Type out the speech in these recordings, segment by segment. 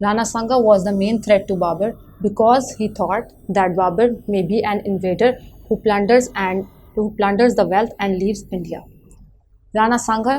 Rana Sanga was the main threat to Babur because he thought that Babur may be an invader who plunders the wealth and leaves India. Rana Sanga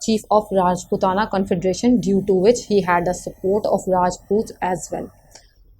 Chief of Rajputana Confederation, due to which he had the support of Rajputs as well.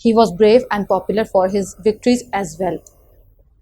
He was brave and popular for his victories as well.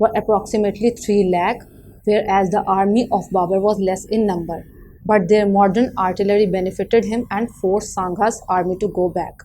were approximately 3 lakh, whereas the army of Babur was less in number, but their modern artillery benefited him and forced Sangha's army to go back.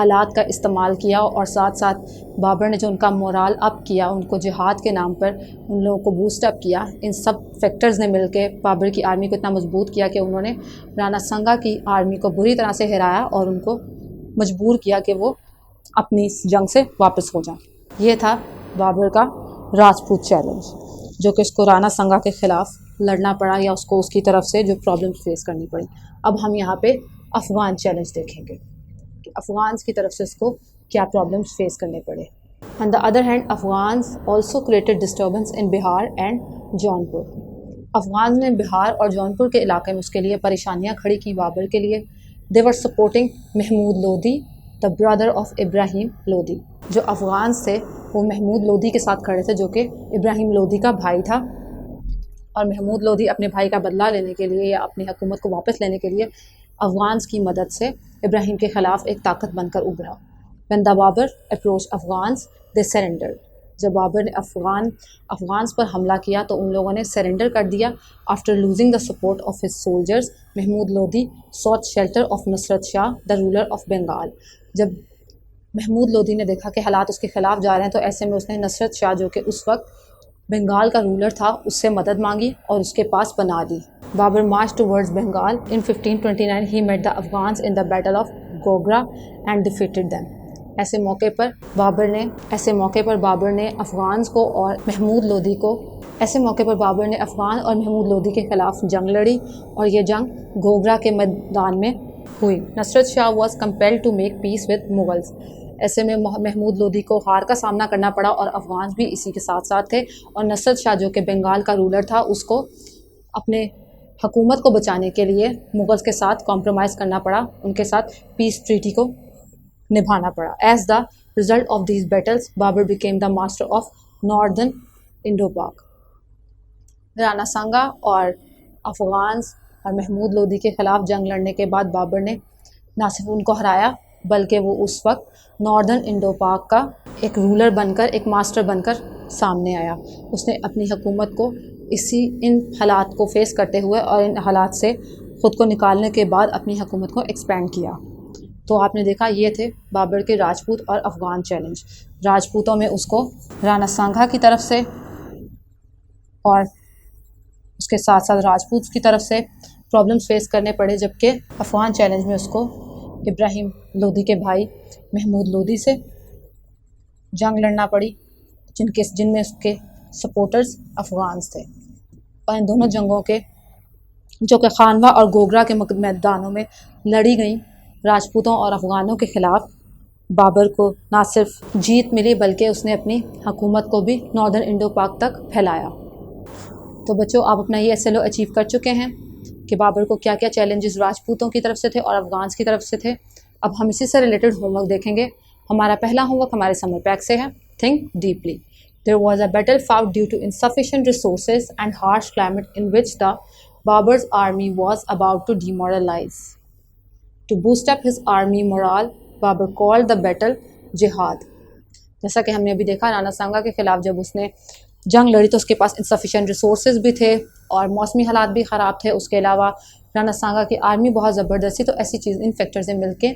آلات کا استعمال کیا اور ساتھ ساتھ بابر نے جو ان کا مورال اپ کیا، ان کو جہاد کے نام پر ان لوگوں کو بوسٹ اپ کیا، ان سب فیکٹرز نے مل کے بابر کی آرمی کو اتنا مضبوط کیا کہ انہوں نے رانا سنگا کی آرمی کو بری طرح سے ہرایا اور ان کو مجبور کیا کہ وہ اپنی اس جنگ سے واپس ہو جائیں۔ یہ تھا بابر کا راجپوت چیلنج، جو کہ اس کو رانا سنگا کے خلاف لڑنا پڑا یا اس کو اس کی طرف سے جو پرابلمس فیس کرنی پڑی۔ اب ہم یہاں پہ افغان چیلنج دیکھیں گے کہ افغانس کی طرف سے اس کو کیا پرابلمس فیس کرنے پڑے۔ On the other hand Afghans also created disturbance in Bihar and Jaunpur. افغان نے بہار اور جونپور کے علاقے میں اس کے لیے پریشانیاں کھڑی کی بابر کے لیے۔ They were supporting Mahmud Lodi the brother of Ibrahim Lodi. جو افغانس تھے وہ محمود لودھی کے ساتھ کھڑے تھے، جو کہ ابراہیم لودھی کا بھائی تھا، اور محمود لودھی اپنے بھائی کا بدلہ لینے کے لیے یا اپنی حکومت کو واپس لینے کے لیے افغانس کی مدد سے ابراہیم کے خلاف ایک طاقت بن کر ابھرا۔ when the Babar approach Afghans they surrendered۔ جب بابر نے افغانس پر حملہ کیا تو ان لوگوں نے سرنڈر کر دیا۔ After losing the support of his soldiers Mahmud Lodhi sought shelter of Nusrat Shah the ruler of Bengal. جب محمود لودھی نے دیکھا کہ حالات اس کے خلاف جا رہے ہیں تو ایسے میں اس نے نصرت شاہ، جو کہ اس وقت بنگال کا رولر تھا، اس سے مدد مانگی اور اس کے پاس پناہ دی۔ Babur march towards Bengal in 1529 ہی met the Afghans in the battle of Gogra and defeated them۔ ایسے موقع پر بابر نے افغانس کو اور محمود لودھی کے خلاف جنگ لڑی اور یہ جنگ گوگرا کے میدان میں ہوئی۔ نصرت شاہ was compelled to make peace with Mughals۔ ایسے میں محمود لودھی کو ہار کا سامنا کرنا پڑا اور افغانس بھی اسی کے ساتھ ساتھ تھے، اور نصرت شاہ جو کہ بنگال کا رولر تھا اس کو اپنے حکومت کو بچانے کے لیے مغلز کے ساتھ کمپرومائز کرنا پڑا، ان کے ساتھ پیس ٹریٹی کو نبھانا پڑا۔ As the result of these battles Babur became the master of northern Indo Pak. Rana سنگا اور افغانس اور محمود لودھی کے خلاف جنگ لڑنے کے بعد بابر نے نہ صرف ان کو ہرایا بلکہ وہ اس وقت ناردرن انڈو پاک کا ایک رولر بن کر، ایک ماسٹر بن کر سامنے آیا۔ اس نے اپنی حکومت کو ان حالات کو فیس کرتے ہوئے اور ان حالات سے خود کو نکالنے کے بعد اپنی حکومت کو ایکسپینڈ کیا۔ تو آپ نے دیکھا یہ تھے بابر کے راجپوت اور افغان چیلنج۔ راجپوتوں میں اس کو رانا سنگھا کی طرف سے اور اس کے ساتھ ساتھ راجپوت کی طرف سے پرابلمس فیس کرنے پڑے، جبکہ افغان چیلنج میں اس کو ابراہیم لودھی کے بھائی محمود لودھی سے جنگ لڑنا پڑی، جن میں اس کے سپورٹرز افغانس تھے، اور ان دونوں جنگوں کے جو کہ خانوا اور گوگرا کے میدانوں میں لڑی گئیں راجپوتوں اور افغانوں کے خلاف، بابر کو نہ صرف جیت ملی بلکہ اس نے اپنی حکومت کو بھی ناردرن انڈو پاک تک پھیلایا۔ تو بچوں، آپ اپنا یہ SLO اچیو کر چکے ہیں کہ بابر کو کیا کیا چیلنجز راجپوتوں کی طرف سے تھے اور افغانس کی طرف سے تھے۔ اب ہم اسی سے ریلیٹڈ ہوم ورک دیکھیں گے۔ ہمارا پہلا ہوم ورک ہمارے سمر پیک سے ہے، think deeply. There was a battle fought due to insufficient resources and harsh climate in which the Babur's army was about to demoralize. To boost up his army morale, Babur called the battle jihad۔ جیسا کہ ہم نے ابھی دیکھا رانا سنگا کے خلاف جب اس نے جنگ لڑی تو اس کے پاس انسفیشینٹ ریسورسز بھی تھے اور موسمی حالات بھی خراب تھے۔ اس کے علاوہ رانا سنگا کی آرمی بہت زبردست تھی، تو ایسی چیز ان فیکٹرز نے مل کے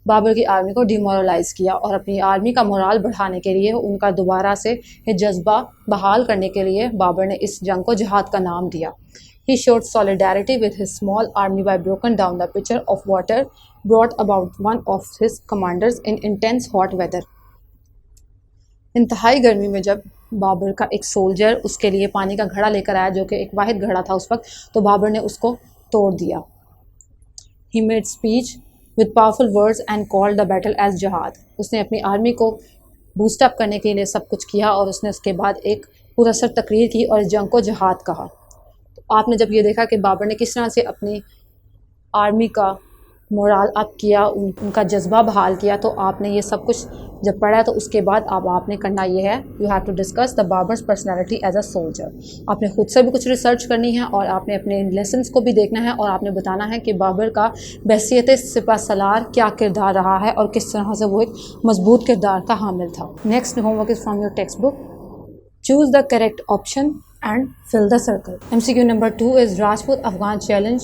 بابر کی آرمی کو ڈیمورلائز کیا، اور اپنی آرمی کا مورال بڑھانے کے لیے، ان کا دوبارہ سے یہ جذبہ بحال کرنے کے لیے بابر نے اس جنگ کو جہاد کا نام دیا۔ He showed solidarity with his small army by broken down the pitcher of water brought about one of his commanders in intense hot weather۔ انتہائی گرمی میں جب بابر کا ایک سولجر اس کے لیے پانی کا گھڑا لے کر آیا، جو کہ ایک واحد گھڑا تھا اس وقت، تو بابر نے اس کو توڑ دیا۔ He made speech with powerful words and called the battle as jihad۔ اس نے اپنی آرمی کو بوسٹ اپ کرنے کے لیے سب کچھ کیا، اور اس نے اس کے بعد ایک پراسر تقریر کی اور اس جنگ کو جہاد کہا۔ تو آپ نے جب یہ دیکھا کہ بابر نے کس طرح سے اپنی آرمی کا مورال اپ کیا، ان کا جذبہ بحال کیا، تو آپ نے یہ سب کچھ جب پڑھا تو اس کے بعد اب آپ نے کرنا یہ ہے، you have to discuss the Babur's personality as a soldier. آپ نے خود سے بھی کچھ ریسرچ کرنی ہے اور آپ نے اپنے لیسنس کو بھی دیکھنا ہے، اور آپ نے بتانا ہے کہ بابر کا بحیثیت سپہ سالار کیا کردار رہا ہے اور کس طرح سے وہ ایک مضبوط کردار کا حامل تھا۔ Next home work is from your text book. Choose the correct option and fill the circle. MCQ number 2 is Rajput Afghan challenge.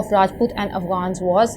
of Rajput and Afghans was.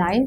9